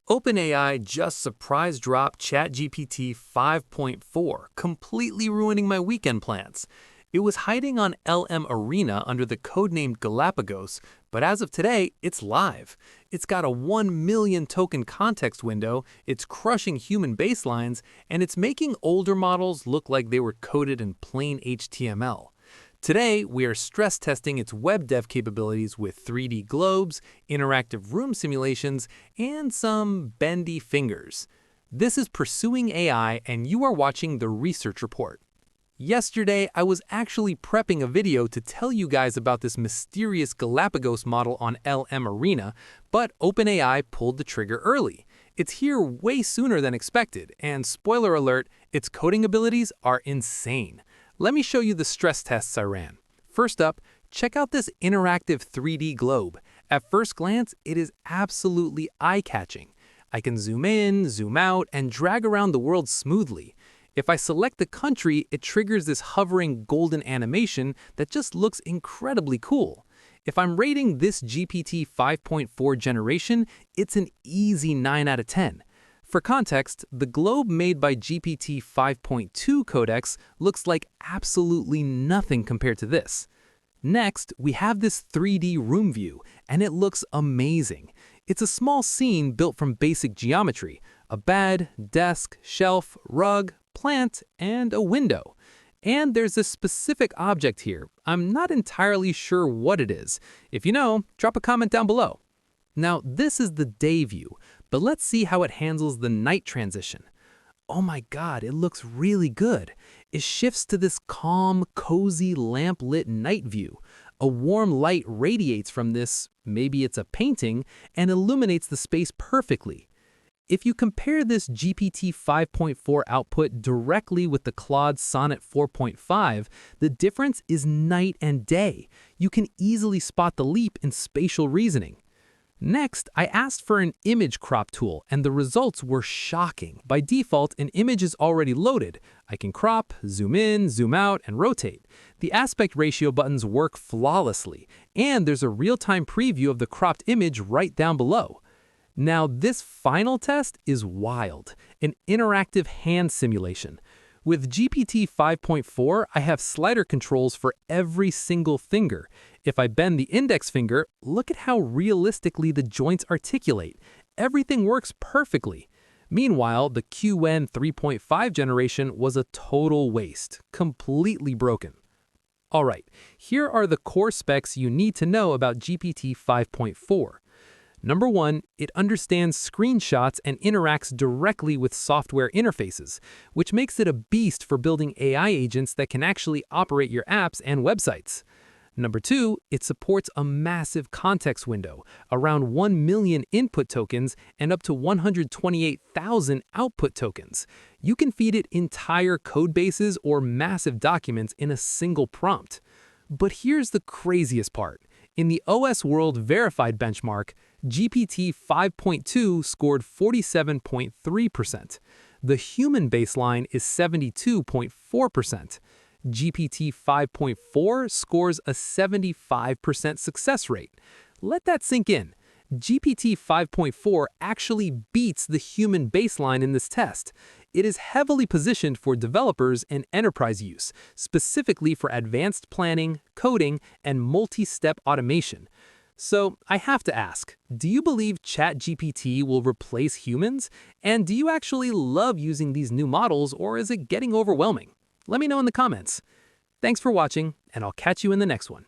OpenAI just surprise dropped ChatGPT 5.4, completely ruining my weekend plans. It was hiding on LM Arena under the codename Galapagos, but as of today, it's live. It's got a 1 million token context window, it's crushing human baselines, and it's making older models look like they were coded in plain HTML. Today, we are stress testing its web dev capabilities with 3D globes, interactive room simulations, and some bendy fingers. This is Pursuing AI, and you are watching the Research Report. Yesterday, I was actually prepping a video to tell you guys about this mysterious Galapagos model on LM Arena, but OpenAI pulled the trigger early. It's here way sooner than expected, and spoiler alert, its coding abilities are insane. Let me show you the stress tests I ran. First up, check out this interactive 3D globe. At first glance, it is absolutely eye-catching. I can zoom in, zoom out, and drag around the world smoothly. If I select the country, it triggers this hovering golden animation that just looks incredibly cool. If I'm rating this GPT 5.4 generation, it's an easy 9 out of 10. For context, the globe made by GPT 5.2 codex looks like absolutely nothing compared to this. Next, we have this 3D room view, and it looks amazing. It's a small scene built from basic geometry: a bed, desk, shelf, rug, plant, and a window. And there's a specific object here. I'm not entirely sure what it is. If you know, drop a comment down below. Now, this is the day view, but let's see how it handles the night transition. Oh my god, it looks really good. It shifts to this calm, cozy, lamp-lit night view. A warm light radiates from this, maybe it's a painting, and illuminates the space perfectly. If you compare this GPT 5.4 output directly with the Claude Sonnet 4.5, the difference is night and day. You can easily spot the leap in spatial reasoning. Next, I asked for an image crop tool, and the results were shocking. By default, an image is already loaded. I can crop, zoom in, zoom out, and rotate. The aspect ratio buttons work flawlessly, and there's a real-time preview of the cropped image right down below. Now, this final test is wild, an interactive hand simulation. With GPT 5.4, I have slider controls for every single finger. If I bend the index finger, look at how realistically the joints articulate. Everything works perfectly. Meanwhile, the QN 3.5 generation was a total waste, completely broken. Alright, here are the core specs you need to know about GPT 5.4. Number 1, it understands screenshots and interacts directly with software interfaces, which makes it a beast for building AI agents that can actually operate your apps and websites. Number 2, it supports a massive context window, around 1 million input tokens and up to 128,000 output tokens. You can feed it entire code bases or massive documents in a single prompt. But here's the craziest part. In the OS World Verified benchmark, GPT 5.2 scored 47.3%. The human baseline is 72.4%. GPT 5.4 scores a 75% success rate. Let that sink in. GPT 5.4 actually beats the human baseline in this test. It is heavily positioned for developers and enterprise use, specifically for advanced planning, coding, and multi-step automation. So I have to ask, do you believe ChatGPT will replace humans? And do you actually love using these new models, or is it getting overwhelming? Let me know in the comments. Thanks for watching, and I'll catch you in the next one.